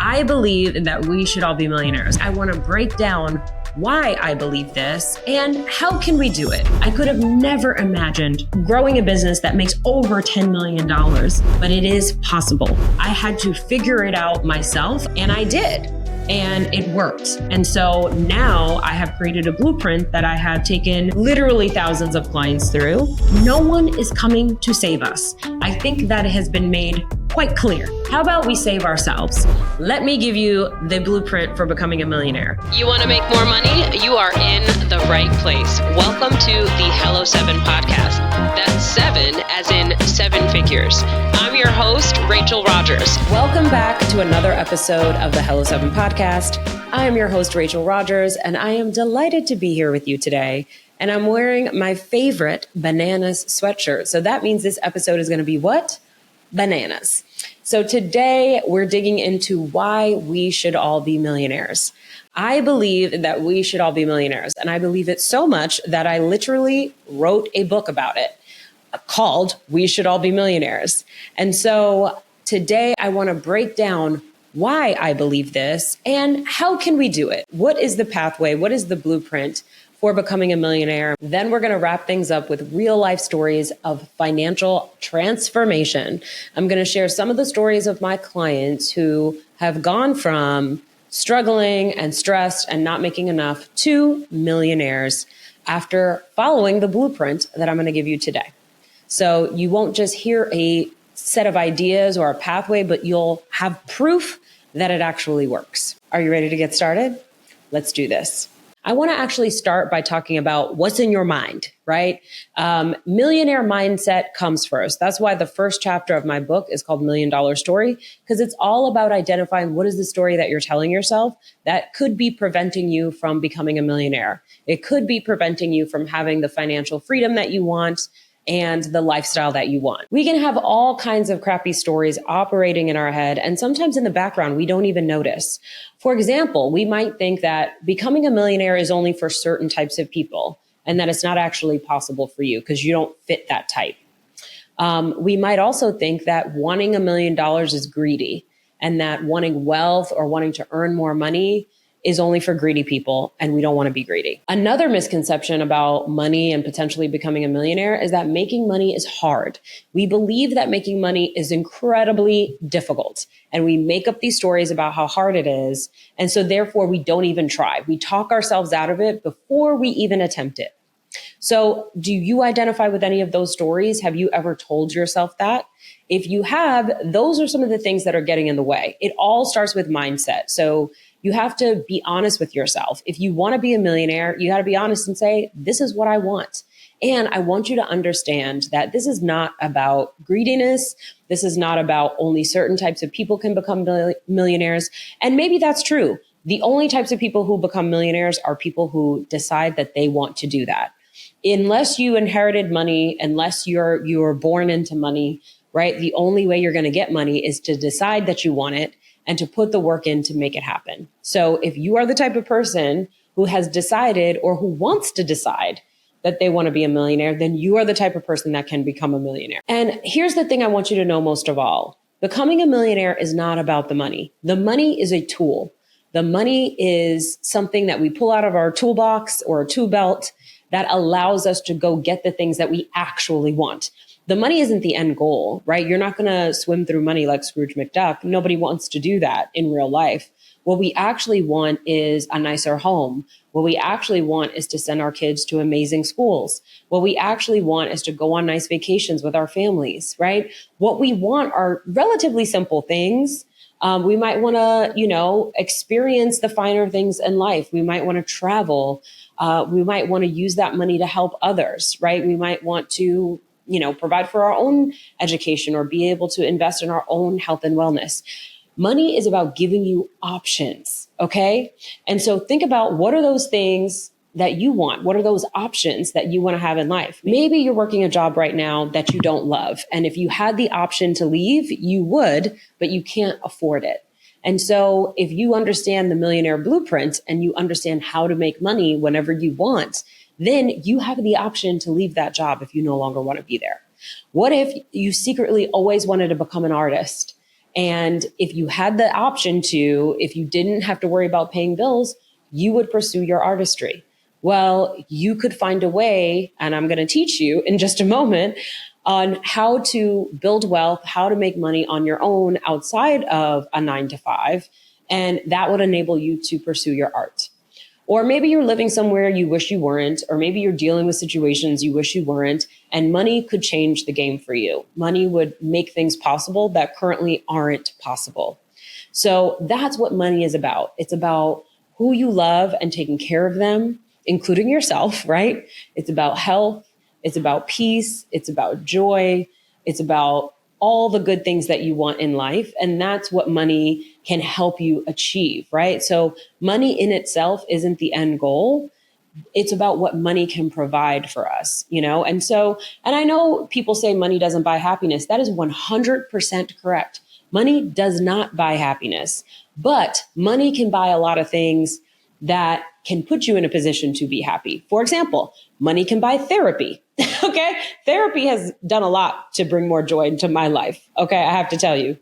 I believe that we should all be millionaires. I want to break down why I believe this and how can we do it. I could have never imagined growing a business that makes over $10 million, but it is possible. I had to figure it out myself, and I did. And it worked. And so now I have created a blueprint that I have taken literally thousands of clients through. No one is coming to save us. I think that has been made quite clear. How about we save ourselves? Let me give you the blueprint for becoming a millionaire. You want to make more money? You are in the right place. Welcome to the Hello Sven podcast. That's seven as in seven figures. I'm your host, Rachel Rogers. Welcome back to another episode of the Hello Sven podcast. I am your host, Rachel Rogers, and I am delighted to be here with you today. And I'm wearing my favorite bananas sweatshirt. So that means this episode is going to be what? Bananas. So today we're digging into why we should all be millionaires. I believe that we should all be millionaires, and I believe it so much that I literally wrote a book about it called We Should All Be Millionaires. And so today I want to break down why I believe this and how can we do it? What is the pathway? What is the blueprint for becoming a millionaire? Then we're going to wrap things up with real life stories of financial transformation. I'm going to share some of the stories of my clients who have gone from struggling and stressed and not making enough to millionaires after following the blueprint that I'm going to give you today. So you won't just hear a set of ideas or a pathway, but you'll have proof that it actually works. Are you ready to get started? Let's do this. I want to actually start by talking about what's in your mind, right? Millionaire mindset comes first. That's why the first chapter of my book is called $1 Million Story, because it's all about identifying what is the story that you're telling yourself that could be preventing you from becoming a millionaire. It could be preventing you from having the financial freedom that you want and the lifestyle that you want. We can have all kinds of crappy stories operating in our head, and sometimes in the background, we don't even notice. For example, we might think that becoming a millionaire is only for certain types of people, and that it's not actually possible for you because you don't fit that type. We might also think that wanting $1 million is greedy, and that wanting wealth or wanting to earn more money is only for greedy people, and we don't want to be greedy. Another misconception about money and potentially becoming a millionaire is that making money is hard. We believe that making money is incredibly difficult, and we make up these stories about how hard it is, and so therefore we don't even try. We talk ourselves out of it before we even attempt it. So do you identify with any of those stories? Have you ever told yourself that? If you have, those are some of the things that are getting in the way. It all starts with mindset. So you have to be honest with yourself. If you want to be a millionaire, you got to be honest and say, this is what I want. And I want you to understand that this is not about greediness. This is not about only certain types of people can become millionaires. And maybe that's true. The only types of people who become millionaires are people who decide that they want to do that. Unless you inherited money, unless you're born into money, right? The only way you're going to get money is to decide that you want it and to put the work in to make it happen. So if you are the type of person who has decided or who wants to decide that they want to be a millionaire, then you are the type of person that can become a millionaire. And here's the thing I want you to know most of all. Becoming a millionaire is not about the money. The money is a tool. The money is something that we pull out of our toolbox or a tool belt that allows us to go get the things that we actually want. The money isn't the end goal, right? You're not going to swim through money like Scrooge McDuck. Nobody wants to do that in real life. What we actually want is a nicer home. What we actually want is to send our kids to amazing schools. What we actually want is to go on nice vacations with our families, right? What we want are relatively simple things. We might want to, experience the finer things in life. We might want to travel. We might want to use that money to help others, right? We might want to provide for our own education or be able to invest in our own health and wellness. Money is about giving you options, okay? And so think about what are those things that you want? What are those options that you want to have in life? Maybe you're working a job right now that you don't love. And if you had the option to leave, you would, but you can't afford it. And so if you understand the Millionaire Blueprint and you understand how to make money whenever you want, then you have the option to leave that job if you no longer want to be there. What if you secretly always wanted to become an artist And if you had the option to, if you didn't have to worry about paying bills, you would pursue your artistry. Well, you could find a way, and I'm going to teach you in just a moment, on how to build wealth, how to make money on your own outside of a 9 to 5. And that would enable you to pursue your art. Or maybe you're living somewhere you wish you weren't, or maybe you're dealing with situations you wish you weren't, and money could change the game for you. Money would make things possible that currently aren't possible. So that's what money is about. It's about who you love and taking care of them, including yourself, right? It's about health. It's about peace. It's about joy. It's about all the good things that you want in life. And that's what money can help you achieve, right? So money in itself isn't the end goal. It's about what money can provide for us, you know? And I know people say money doesn't buy happiness. That is 100% correct. Money does not buy happiness, but money can buy a lot of things that can put you in a position to be happy. For example, money can buy therapy. Okay. Therapy has done a lot to bring more joy into my life. Okay. I have to tell you,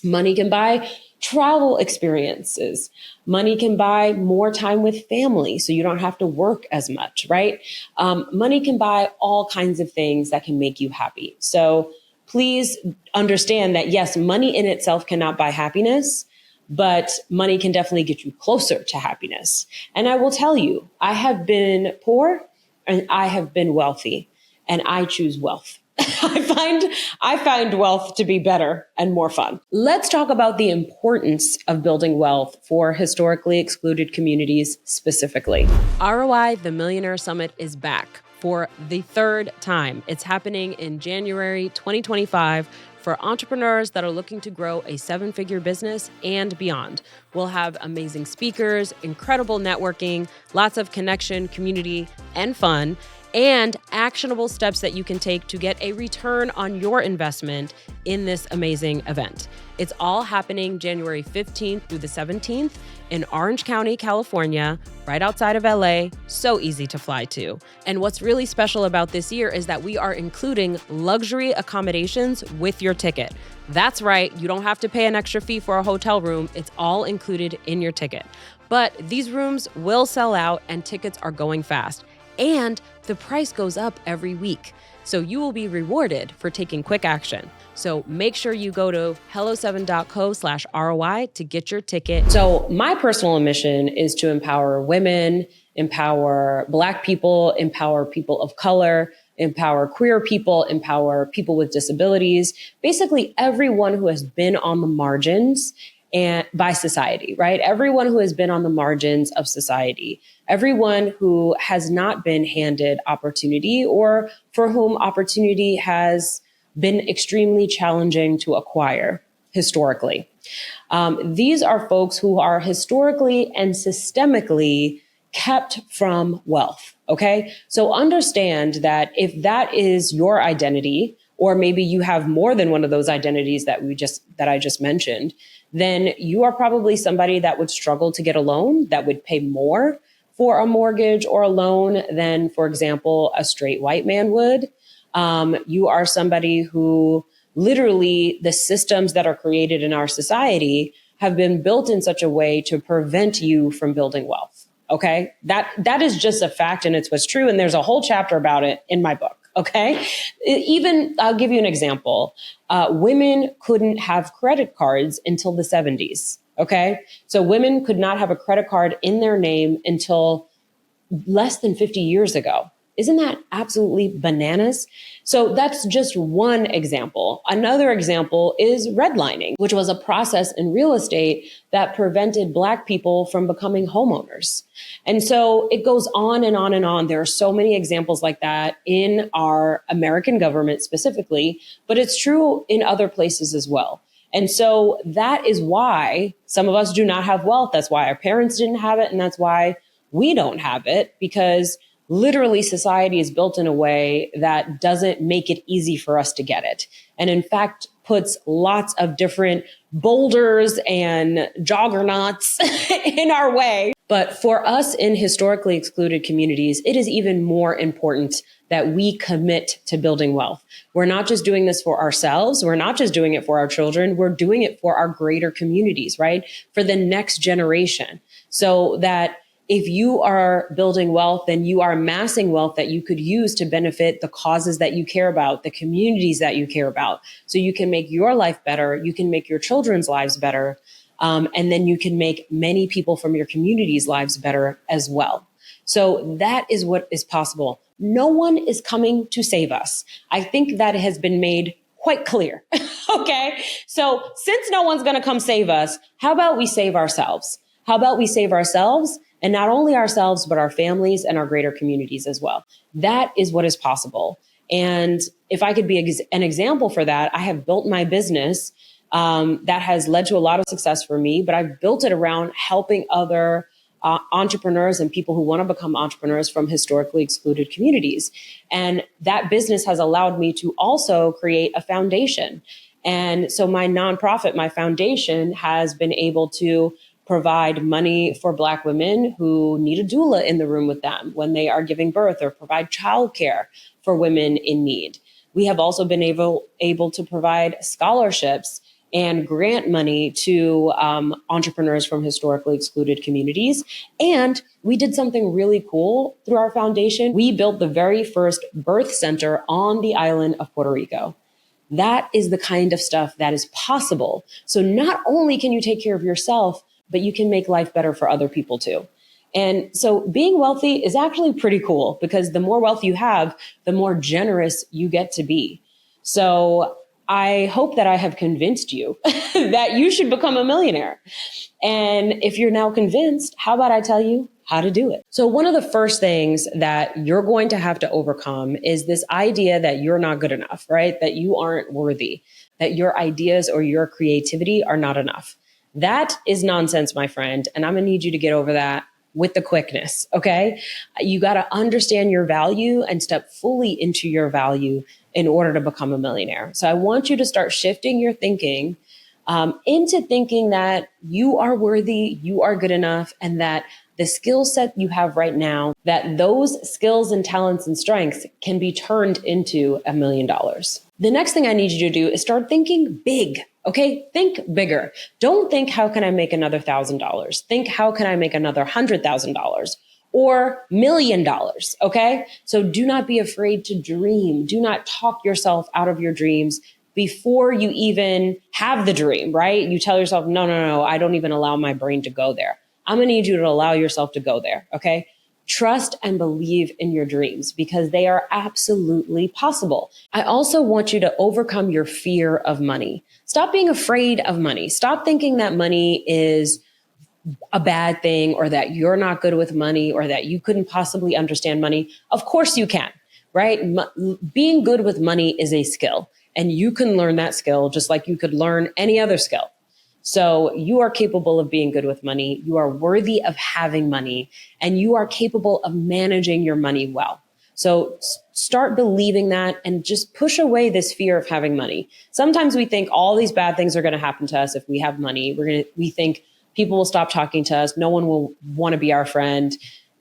money can buy travel experiences. Money can buy more time with family, so you don't have to work as much, right? Money can buy all kinds of things that can make you happy. So please understand that, yes, money in itself cannot buy happiness, but money can definitely get you closer to happiness. And I will tell you, I have been poor and I have been wealthy, and I choose wealth. I find wealth to be better and more fun. Let's talk about the importance of building wealth for historically excluded communities specifically. ROI, the Millionaire Summit, is back for the third time. It's happening in January 2025 for entrepreneurs that are looking to grow a 7-figure business and beyond. We'll have amazing speakers, incredible networking, lots of connection, community, and fun, and actionable steps that you can take to get a return on your investment in this amazing event. It's all happening January 15th through the 17th in Orange County, California, right outside of LA, so easy to fly to. And what's really special about this year is that we are including luxury accommodations with your ticket. That's right, you don't have to pay an extra fee for a hotel room. It's all included in your ticket. But these rooms will sell out and tickets are going fast. And the price goes up every week. So you will be rewarded for taking quick action. So make sure you go to hello7.co/ROI to get your ticket. So my personal mission is to empower women, empower Black people, empower people of color, empower queer people, empower people with disabilities, basically everyone who has been on the margins and by society, right? Everyone who has been on the margins of society, everyone who has not been handed opportunity or for whom opportunity has been extremely challenging to acquire historically. These are folks who are historically and systemically kept from wealth. Okay. So understand that if that is your identity, or maybe you have more than one of those identities that I just mentioned, then you are probably somebody that would struggle to get a loan, that would pay more for a mortgage or a loan than, for example, a straight white man would. You are somebody who literally the systems that are created in our society have been built in such a way to prevent you from building wealth. Okay. That is just a fact, and it's what's true. And there's a whole chapter about it in my book. Okay. Even I'll give you an example. Women couldn't have credit cards until the 70s. Okay. So women could not have a credit card in their name until less than 50 years ago. Isn't that absolutely bananas? So that's just one example. Another example is redlining, which was a process in real estate that prevented Black people from becoming homeowners. And so it goes on and on and on. There are so many examples like that in our American government specifically, but it's true in other places as well. And so that is why some of us do not have wealth. That's why our parents didn't have it. And that's why we don't have it, because literally society is built in a way that doesn't make it easy for us to get it. And in fact, puts lots of different boulders and juggernauts in our way. But for us in historically excluded communities, it is even more important that we commit to building wealth. We're not just doing this for ourselves. We're not just doing it for our children. We're doing it for our greater communities, right? For the next generation. So that if you are building wealth, then you are amassing wealth that you could use to benefit the causes that you care about, the communities that you care about. So you can make your life better. You can make your children's lives better. And then you can make many people from your community's lives better as well. So that is what is possible. No one is coming to save us. I think that has been made quite clear. Okay. So since no one's going to come save us, how about we save ourselves? How about we save ourselves, and not only ourselves, but our families and our greater communities as well? That is what is possible. And if I could be an example for that, I have built my business that has led to a lot of success for me, but I've built it around helping other entrepreneurs and people who want to become entrepreneurs from historically excluded communities. And that business has allowed me to also create a foundation. And so my nonprofit, my foundation, has been able to provide money for Black women who need a doula in the room with them when they are giving birth, or provide childcare for women in need. We have also been able to provide scholarships and grant money to entrepreneurs from historically excluded communities. And we did something really cool through our foundation. We built the very first birth center on the island of Puerto Rico. That is the kind of stuff that is possible. So not only can you take care of yourself, but you can make life better for other people too. And so being wealthy is actually pretty cool, because the more wealth you have, the more generous you get to be. So I hope that I have convinced you that you should become a millionaire. And if you're now convinced, how about I tell you how to do it? So one of the first things that you're going to have to overcome is this idea that you're not good enough, right? That you aren't worthy, that your ideas or your creativity are not enough. That is nonsense, my friend. And I'm going to need you to get over that with the quickness. Okay. You got to understand your value and step fully into your value in order to become a millionaire. So I want you to start shifting your thinking into thinking that you are worthy, you are good enough, and that the skill set you have right now, that those skills and talents and strengths can be turned into $1 million. The next thing I need you to do is start thinking big. Okay, think bigger. Don't think, how can I make another $1,000? Think, how can I make another $100,000 or $1 million? Okay, so do not be afraid to dream. Do not talk yourself out of your dreams before you even have the dream, right? You tell yourself, no, I don't even allow my brain to go there. I'm going to need you to allow yourself to go there. Okay. Trust and believe in your dreams, because they are absolutely possible. I also want you to overcome your fear of money. Stop being afraid of money. Stop thinking that money is a bad thing, or that you're not good with money, or that you couldn't possibly understand money. Of course you can, right? Being good with money is a skill, and you can learn that skill just like you could learn any other skill. So you are capable of being good with money. You are worthy of having money, and you are capable of managing your money well. So start believing that, and just push away this fear of having money. Sometimes we think all these bad things are going to happen to us if we have money. We think people will stop talking to us. No one will want to be our friend.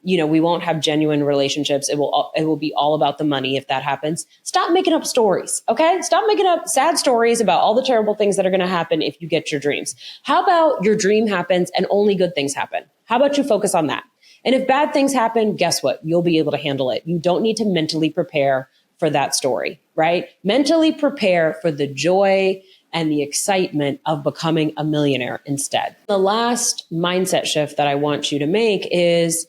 You know, we won't have genuine relationships. It will be all about the money if that happens. Stop making up stories, okay? Stop making up sad stories about all the terrible things that are going to happen if you get your dreams. How about your dream happens and only good things happen? How about you focus on that? And if bad things happen, guess what? You'll be able to handle it. You don't need to mentally prepare for that story, right? Mentally prepare for the joy and the excitement of becoming a millionaire instead. The last mindset shift that I want you to make is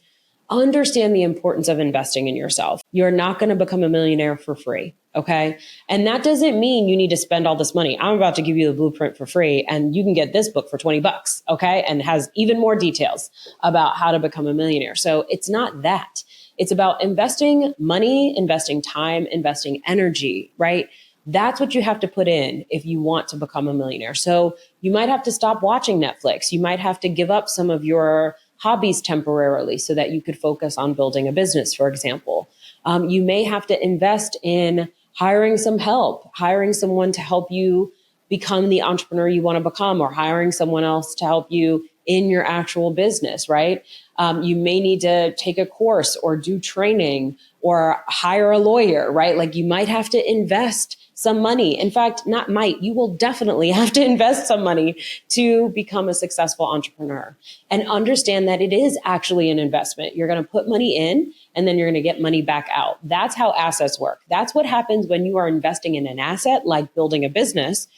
understand the importance of investing in yourself. You're not going to become a millionaire for free. Okay. And that doesn't mean you need to spend all this money. I'm about to give you the blueprint for free, and you can get this book for $20. Okay. And has even more details about how to become a millionaire. So it's not that. It's about investing money, investing time, investing energy, right? That's what you have to put in if you want to become a millionaire. So you might have to stop watching Netflix. You might have to give up some of your hobbies temporarily so that you could focus on building a business, for example. You may have to invest in hiring some help, hiring someone to help you become the entrepreneur you want to become, or hiring someone else to help you in your actual business, right? You may need to take a course or do training or hire a lawyer, right? Like you might have to invest some money. In fact, not might, you will definitely have to invest some money to become a successful entrepreneur, and understand that it is actually an investment. You're going to put money in and then you're going to get money back out. That's how assets work. That's what happens when you are investing in an asset like building a business,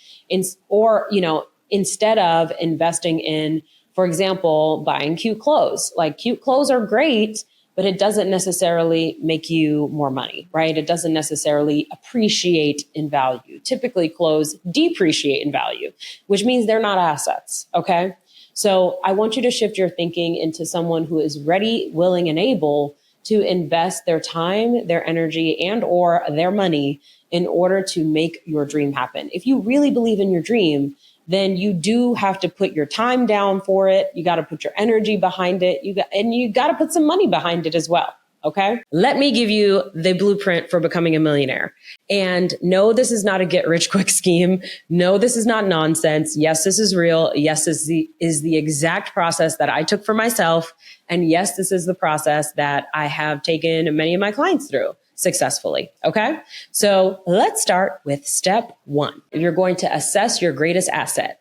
instead of investing in, for example, buying cute clothes. Like cute clothes are great, but it doesn't necessarily make you more money, right? It doesn't necessarily appreciate in value. Typically, clothes depreciate in value, which means they're not assets, okay? So I want you to shift your thinking into someone who is ready, willing, and able to invest their time, their energy, and or their money in order to make your dream happen. If you really believe in your dream, then you do have to put your time down for it. You got to put your energy behind it. You got to put some money behind it as well. Okay. Let me give you the blueprint for becoming a millionaire. And no, this is not a get rich quick scheme. No, this is not nonsense. Yes, this is real. Yes, this is the exact process that I took for myself. And yes, this is the process that I have taken many of my clients through successfully. Okay. So let's start with step one. You're going to assess your greatest asset.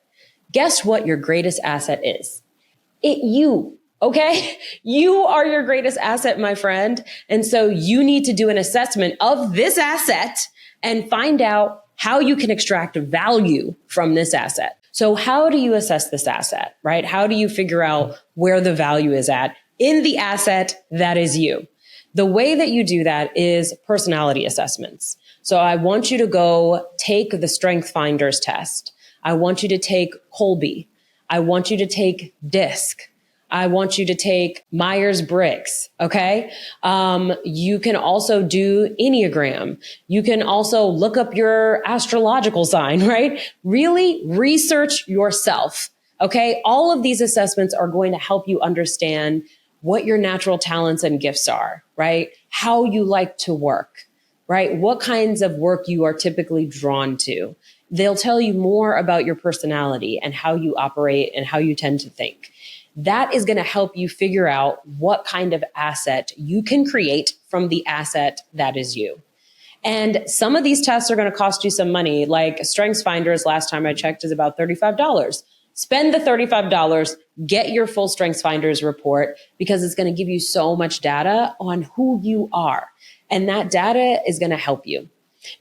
Guess what your greatest asset is? You. Okay. You are your greatest asset, my friend. And so you need to do an assessment of this asset and find out how you can extract value from this asset. So how do you assess this asset, right? How do you figure out where the value is at in the asset that is you? The way that you do that is personality assessments. So I want you to go take the Strength Finders test. I want you to take Colby. I want you to take DISC. I want you to take Myers-Briggs. Okay. You can also do Enneagram. You can also look up your astrological sign, right? Really research yourself. Okay. All of these assessments are going to help you understand what your natural talents and gifts are, right? How you like to work, right? What kinds of work you are typically drawn to. They'll tell you more about your personality and how you operate and how you tend to think. That is going to help you figure out what kind of asset you can create from the asset that is you. And some of these tests are going to cost you some money. Like Strengths Finders, last time I checked, is about $35. Spend the $35, get your full Strengths Finders report, because it's going to give you so much data on who you are. And that data is going to help you.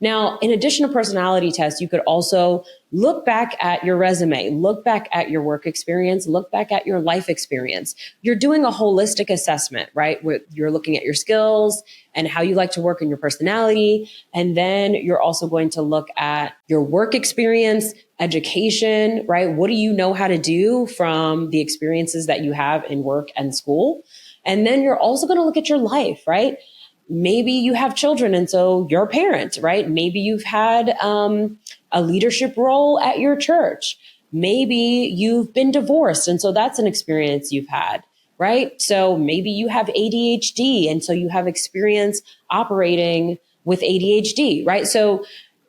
Now, in addition to personality tests, you could also look back at your resume, look back at your work experience, look back at your life experience. You're doing a holistic assessment, right? Where you're looking at your skills and how you like to work in your personality. And then you're also going to look at your work experience, education, right? What do you know how to do from the experiences that you have in work and school? And then you're also going to look at your life, right? Maybe you have children and so you're a parent, right? Maybe you've had a leadership role at your church. Maybe you've been divorced and so that's an experience you've had, right? So maybe you have ADHD and so you have experience operating with ADHD, right? So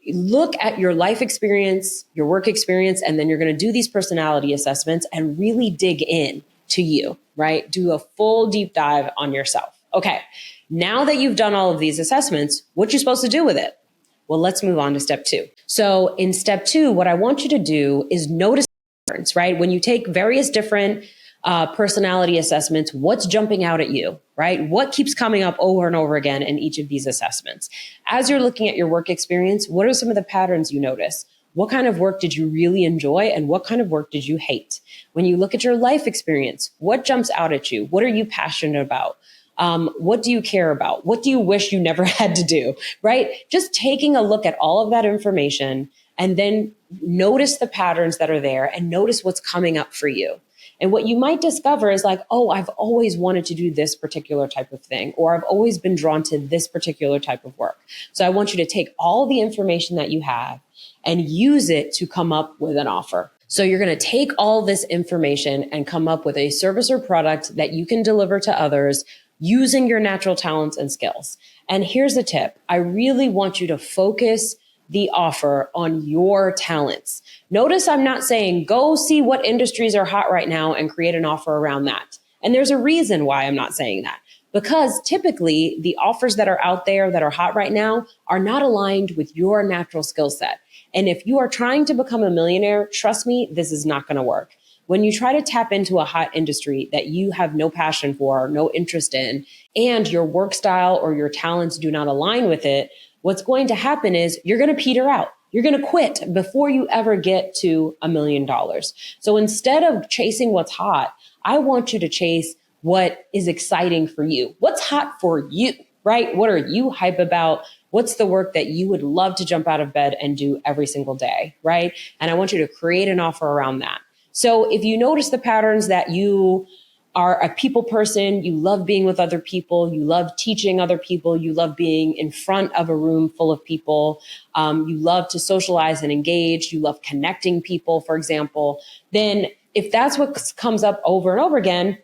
look at your life experience, your work experience, and then you're going to do these personality assessments and really dig in to you, right? Do a full deep dive on yourself. Okay. Now that you've done all of these assessments, what you're supposed to do with it? Well, let's move on to step two. So in step two, what I want you to do is notice patterns, right? When you take various different personality assessments, what's jumping out at you, right? What keeps coming up over and over again in each of these assessments? As you're looking at your work experience, what are some of the patterns you notice? What kind of work did you really enjoy and what kind of work did you hate? When you look at your life experience, what jumps out at you? What are you passionate about? What do you care about? What do you wish you never had to do, right? Just taking a look at all of that information and then notice the patterns that are there and notice what's coming up for you. And what you might discover is like, oh, I've always wanted to do this particular type of thing, or I've always been drawn to this particular type of work. So I want you to take all the information that you have and use it to come up with an offer. So you're going to take all this information and come up with a service or product that you can deliver to others using your natural talents and skills. And here's a tip. I really want you to focus the offer on your talents. Notice I'm not saying go see what industries are hot right now and create an offer around that. And there's a reason why I'm not saying that. Because typically the offers that are out there that are hot right now are not aligned with your natural skill set. And if you are trying to become a millionaire, trust me, this is not going to work. When you try to tap into a hot industry that you have no passion for, no interest in, and your work style or your talents do not align with it, what's going to happen is you're going to peter out. You're going to quit before you ever get to $1 million. So instead of chasing what's hot, I want you to chase what is exciting for you. What's hot for you, right? What are you hype about? What's the work that you would love to jump out of bed and do every single day, right? And I want you to create an offer around that. So if you notice the patterns that you are a people person, you love being with other people, you love teaching other people, you love being in front of a room full of people, you love to socialize and engage, you love connecting people, for example, then if that's what comes up over and over again,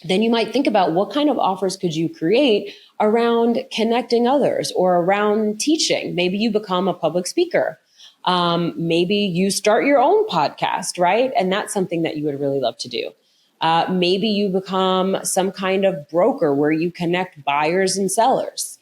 then you might think about what kind of offers could you create around connecting others or around teaching. Maybe you become a public speaker. Maybe you start your own podcast, right? And that's something that you would really love to do. Maybe you become some kind of broker where you connect buyers and sellers.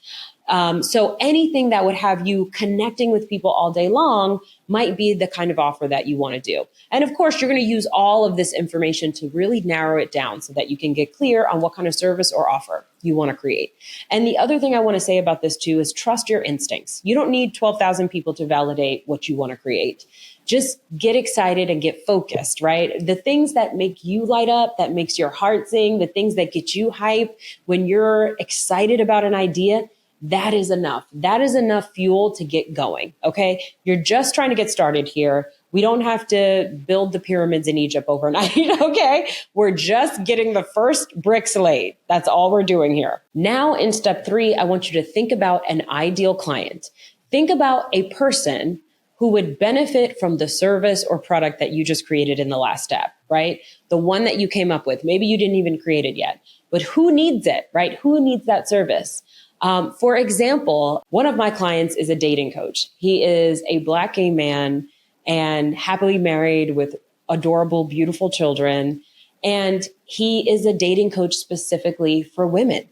So anything that would have you connecting with people all day long might be the kind of offer that you want to do. And of course, you're going to use all of this information to really narrow it down so that you can get clear on what kind of service or offer you want to create. And the other thing I want to say about this too is trust your instincts. You don't need 12,000 people to validate what you want to create. Just get excited and get focused, right? The things that make you light up, that makes your heart sing, the things that get you hype when you're excited about an idea, that is enough. That is enough fuel to get going. Okay. You're just trying to get started here. We don't have to build the pyramids in Egypt overnight. Okay. We're just getting the first bricks laid. That's all we're doing here. Now in step 3, I want you to think about an ideal client. Think about a person who would benefit from the service or product that you just created in the last step, right? The one that you came up with. Maybe you didn't even create it yet, but who needs it, right? Who needs that service? For example, one of my clients is a dating coach. He is a Black gay man and happily married with adorable, beautiful children. And he is a dating coach specifically for women.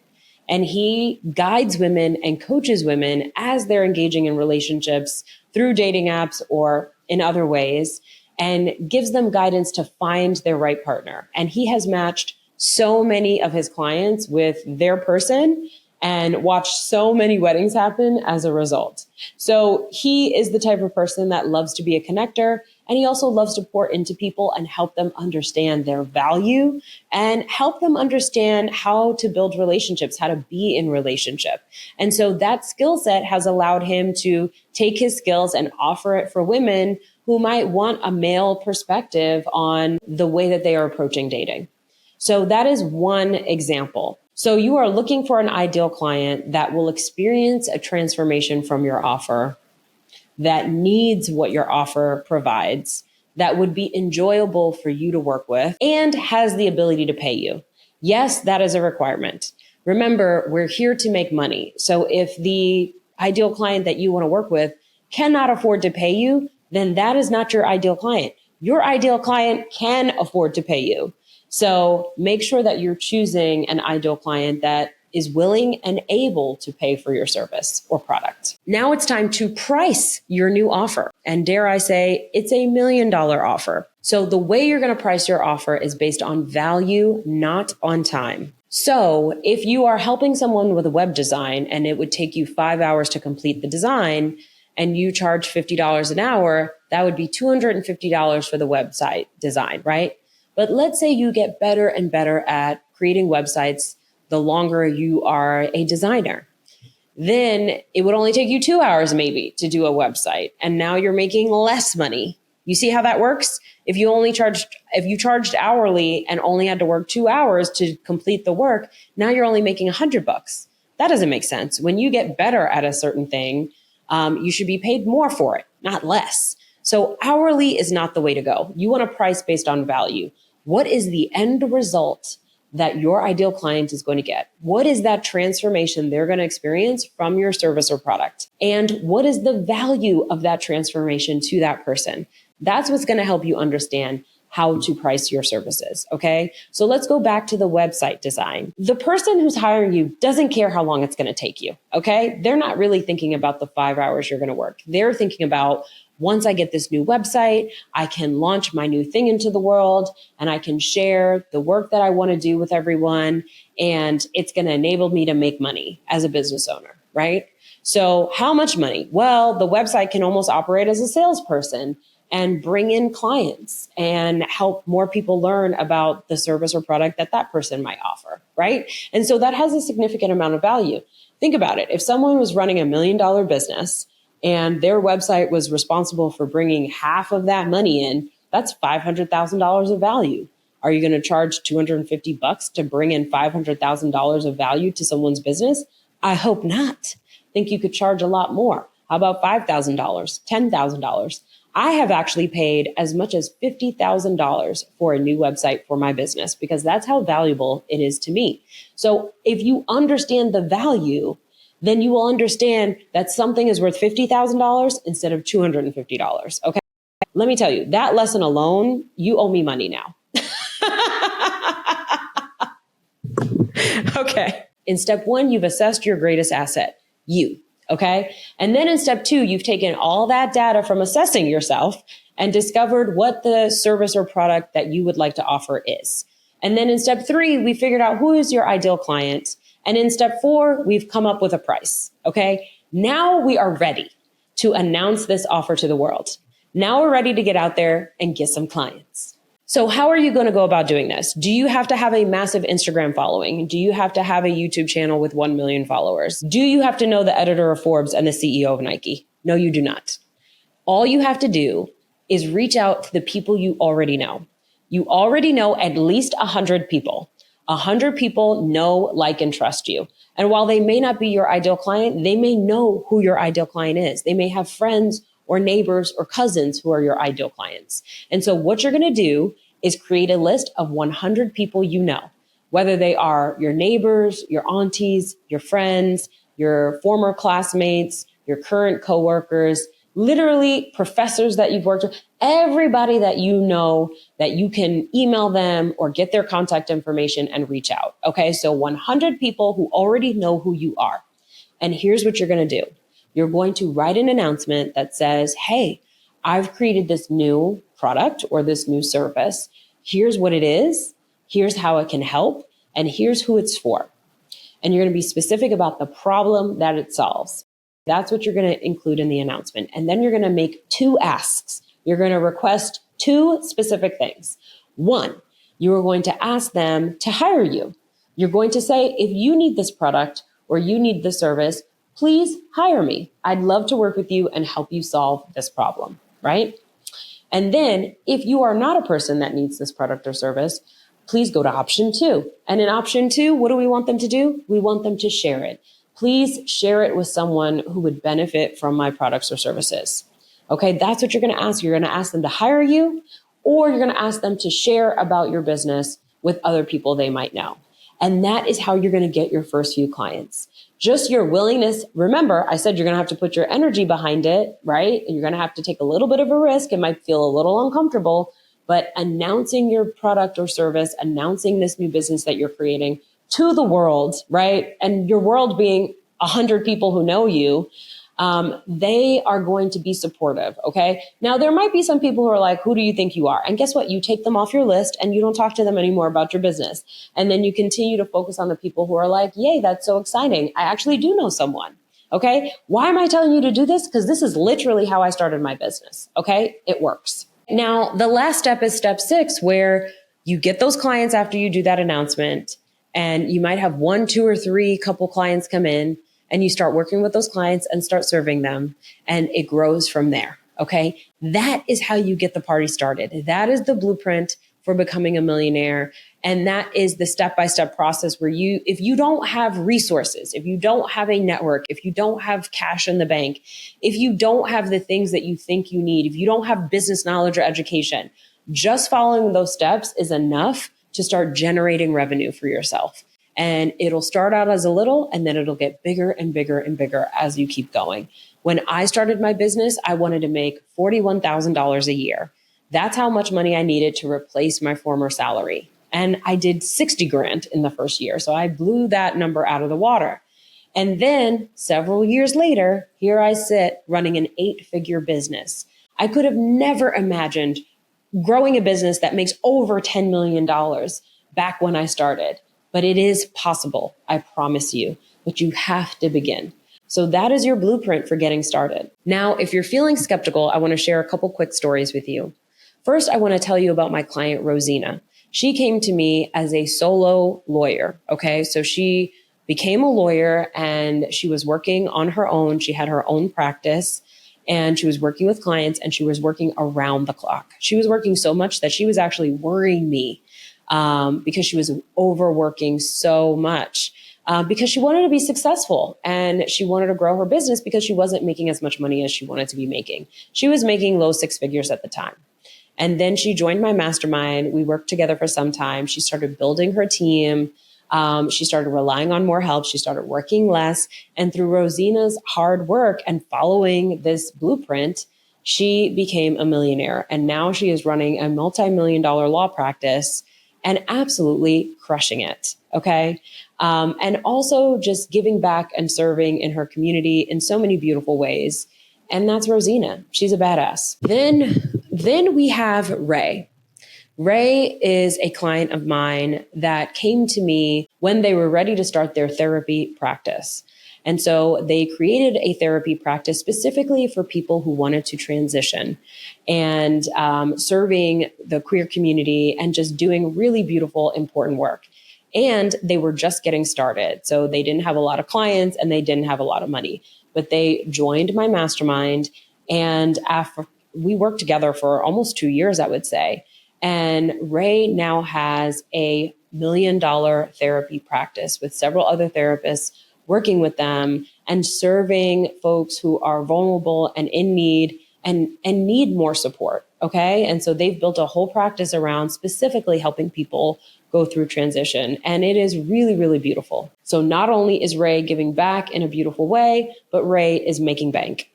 And he guides women and coaches women as they're engaging in relationships through dating apps or in other ways, and gives them guidance to find their right partner. And he has matched so many of his clients with their person and watched so many weddings happen as a result. So he is the type of person that loves to be a connector. And he also loves to pour into people and help them understand their value and help them understand how to build relationships, how to be in relationship. And so that skill set has allowed him to take his skills and offer it for women who might want a male perspective on the way that they are approaching dating. So that is one example. So you are looking for an ideal client that will experience a transformation from your offer, that needs what your offer provides, that would be enjoyable for you to work with, and has the ability to pay you. Yes, that is a requirement. Remember, we're here to make money. So if the ideal client that you want to work with cannot afford to pay you, then that is not your ideal client. Your ideal client can afford to pay you. So make sure that you're choosing an ideal client that is willing and able to pay for your service or product. Now it's time to price your new offer. And dare I say, it's $1 million offer. So the way you're going to price your offer is based on value, not on time. So if you are helping someone with a web design and it would take you 5 hours to complete the design and you charge $50 an hour, that would be $250 for the website design, right? But let's say you get better and better at creating websites the longer you are a designer. Then it would only take you 2 hours maybe to do a website. And now you're making less money. You see how that works? If you charged hourly and only had to work 2 hours to complete the work, now you're only making $100. That doesn't make sense. When you get better at a certain thing, you should be paid more for it, not less. So hourly is not the way to go. You want to price based on value. What is the end result that your ideal client is going to get? What is that transformation they're going to experience from your service or product? And what is the value of that transformation to that person? That's what's going to help you understand how to price your services. Okay. So let's go back to the website design. The person who's hiring you doesn't care how long it's going to take you. Okay. They're not really thinking about the 5 hours you're going to work. They're thinking about, once I get this new website, I can launch my new thing into the world and I can share the work that I want to do with everyone. And it's going to enable me to make money as a business owner, right? So how much money? Well, the website can almost operate as a salesperson and bring in clients and help more people learn about the service or product that that person might offer, right? And so that has a significant amount of value. Think about it. If someone was running $1 million business and their website was responsible for bringing half of that money in, that's $500,000 of value. Are you going to charge $250 to bring in $500,000 of value to someone's business? I hope not. Think you could charge a lot more. How about $5,000, $10,000? I have actually paid as much as $50,000 for a new website for my business because that's how valuable it is to me. So if you understand the value, then you will understand that something is worth $50,000 instead of $250. Okay. Let me tell you, that lesson alone, you owe me money now. Okay. In step 1, you've assessed your greatest asset, you. Okay. And then in step 2, you've taken all that data from assessing yourself and discovered what the service or product that you would like to offer is. And then in step 3, we figured out who is your ideal client. And in step 4, we've come up with a price. Okay. Now we are ready to announce this offer to the world. Now we're ready to get out there and get some clients. So how are you going to go about doing this? Do you have to have a massive Instagram following? Do you have to have a YouTube channel with 1 million followers? Do you have to know the editor of Forbes and the CEO of Nike? No, you do not. All you have to do is reach out to the people you already know. You already know at least 100 people. 100 people know, like, and trust you. And while they may not be your ideal client, they may know who your ideal client is. They may have friends or neighbors or cousins who are your ideal clients. And so what you're going to do is create a list of 100 people you know, whether they are your neighbors, your aunties, your friends, your former classmates, your current coworkers, literally professors that you've worked with, everybody that you know that you can email them or get their contact information and reach out. Okay, so 100 people who already know who you are. And here's what you're going to do. You're going to write an announcement that says, hey, I've created this new product or this new service. Here's what it is. Here's how it can help. And here's who it's for. And you're going to be specific about the problem that it solves. That's what you're going to include in the announcement. And then you're going to make 2 asks. You're going to request 2 specific things. 1, you are going to ask them to hire you. You're going to say, if you need this product or you need this service, please hire me. I'd love to work with you and help you solve this problem, right? And then if you are not a person that needs this product or service, please go to option 2. And in option 2, what do we want them to do? We want them to share it. Please share it with someone who would benefit from my products or services. Okay, that's what you're going to ask. You're going to ask them to hire you, or you're going to ask them to share about your business with other people they might know. And that is how you're going to get your first few clients. Just your willingness. Remember, I said you're going to have to put your energy behind it, right? And you're going to have to take a little bit of a risk. It might feel a little uncomfortable, but announcing your product or service, announcing this new business that you're creating to the world, right? And your world being 100 people who know you, they are going to be supportive. Okay. Now there might be some people who are like, who do you think you are? And guess what? You take them off your list and you don't talk to them anymore about your business. And then you continue to focus on the people who are like, yay, that's so exciting. I actually do know someone. Okay. Why am I telling you to do this? Because this is literally how I started my business. Okay. It works. Now, the last step is step 6, where you get those clients after you do that announcement, and you might have 1, 2, or 3 couple clients come in, and you start working with those clients and start serving them, and it grows from there. Okay. That is how you get the party started. That is the blueprint for becoming a millionaire. And that is the step-by-step process where if you don't have resources, if you don't have a network, if you don't have cash in the bank, if you don't have the things that you think you need, if you don't have business knowledge or education, just following those steps is enough to start generating revenue for yourself. And it'll start out as a little, and then it'll get bigger and bigger and bigger as you keep going. When I started my business, I wanted to make $41,000 a year. That's how much money I needed to replace my former salary. And I did 60 grand in the first year. So I blew that number out of the water. And then several years later, here I sit running an 8-figure business. I could have never imagined growing a business that makes over $10 million back when I started. But it is possible, I promise you, but you have to begin. So that is your blueprint for getting started. Now, if you're feeling skeptical, I want to share a couple quick stories with you. First, I want to tell you about my client, Rosina. She came to me as a solo lawyer. Okay, so she became a lawyer and she was working on her own. She had her own practice and she was working with clients and she was working around the clock. She was working so much that she was actually worrying me because she was overworking so much because she wanted to be successful and she wanted to grow her business because she wasn't making as much money as she wanted to be making. She was making low 6 figures at the time. And then she joined my mastermind. We worked together for some time. She started building her team. She started relying on more help. She started working less. And through Rosina's hard work and following this blueprint, she became a millionaire. And now she is running a multi-million-dollar law practice and absolutely crushing it. Okay. And also just giving back and serving in her community in so many beautiful ways. And that's Rosina. She's a badass. Then we have Ray. Ray is a client of mine that came to me when they were ready to start their therapy practice. And so they created a therapy practice specifically for people who wanted to transition and serving the queer community and just doing really beautiful, important work. And they were just getting started. So they didn't have a lot of clients and they didn't have a lot of money, but they joined my mastermind. And after we worked together for almost 2 years, I would say. And Ray now has a $1 million therapy practice with several other therapists working with them and serving folks who are vulnerable and in need and need more support. Okay. And so they've built a whole practice around specifically helping people go through transition. And it is really, really beautiful. So not only is Ray giving back in a beautiful way, but Ray is making bank.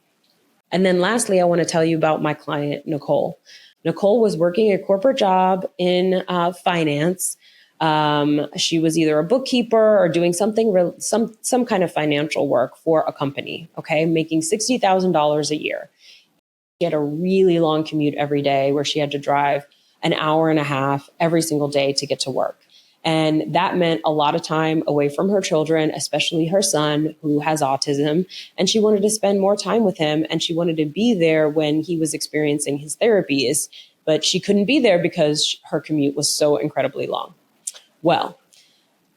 And then lastly, I want to tell you about my client, Nicole. Nicole was working a corporate job in finance. She was either a bookkeeper or doing something, some kind of financial work for a company, okay, making $60,000 a year. She had a really long commute every day where she had to drive an hour and a half every single day to get to work. And that meant a lot of time away from her children, especially her son who has autism. And she wanted to spend more time with him. And she wanted to be there when he was experiencing his therapies, but she couldn't be there because her commute was so incredibly long. Well,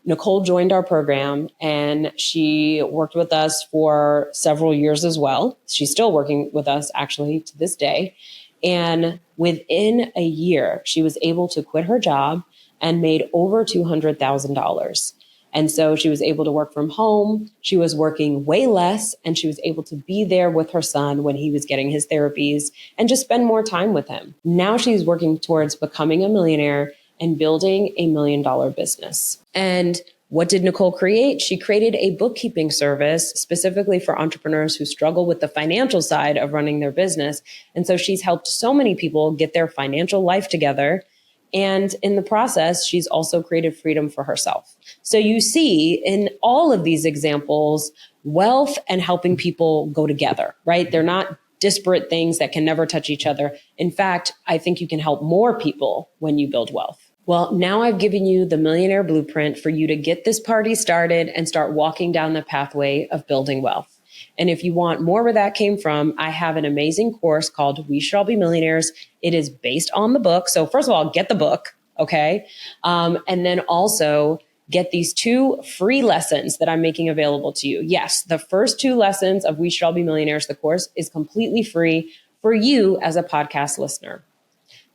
Nicole joined our program and she worked with us for several years as well. She's still working with us actually to this day. And within a year, she was able to quit her job and made over $200,000. And so she was able to work from home. She was working way less and she was able to be there with her son when he was getting his therapies and just spend more time with him. Now she's working towards becoming a millionaire and building a $1 million business. And what did Nicole create? She created a bookkeeping service specifically for entrepreneurs who struggle with the financial side of running their business. And so she's helped so many people get their financial life together. And in the process, she's also created freedom for herself. So you see in all of these examples, wealth and helping people go together, right? They're not disparate things that can never touch each other. In fact, I think you can help more people when you build wealth. Well, now I've given you the Millionaire Blueprint for you to get this party started and start walking down the pathway of building wealth. And if you want more where that came from, I have an amazing course called We Should All Be Millionaires. It is based on the book. So first of all, get the book, okay? And then also get these 2 free lessons that I'm making available to you. Yes, the first 2 lessons of We Should All Be Millionaires, the course is completely free for you as a podcast listener.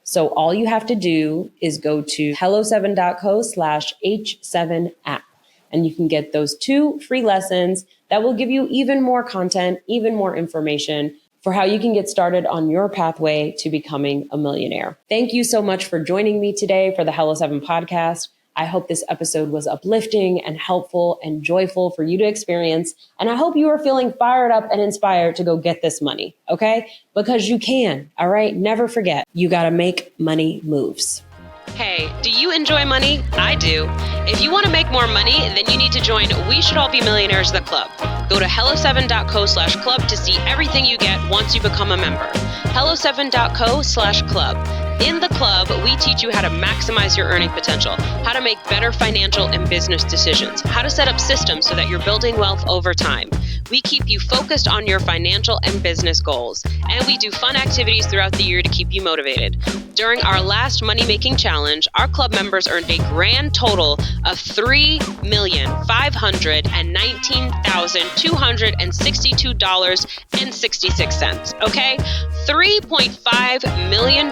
So all you have to do is go to hello7.co/H7app, and you can get those 2 free lessons that will give you even more content, even more information for how you can get started on your pathway to becoming a millionaire. Thank you so much for joining me today for the Hello Sven podcast. I hope this episode was uplifting and helpful and joyful for you to experience. And I hope you are feeling fired up and inspired to go get this money, okay? Because you can, all right? Never forget, you got to make money moves. Hey, do you enjoy money? I do. If you want to make more money, then you need to join We Should All Be Millionaires, the club. Go to hello7.co/club to see everything you get once you become a member. hello7.co/club. In the club, we teach you how to maximize your earning potential, how to make better financial and business decisions, how to set up systems so that you're building wealth over time. We keep you focused on your financial and business goals, and we do fun activities throughout the year to keep you motivated. During our last money-making challenge, our club members earned a grand total of $3,519,262.66. Okay? $3.5 million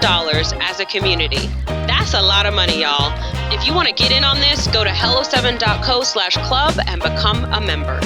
as a community. That's a lot of money, y'all. If you want to get in on this, go to hello7.co/club and become a member.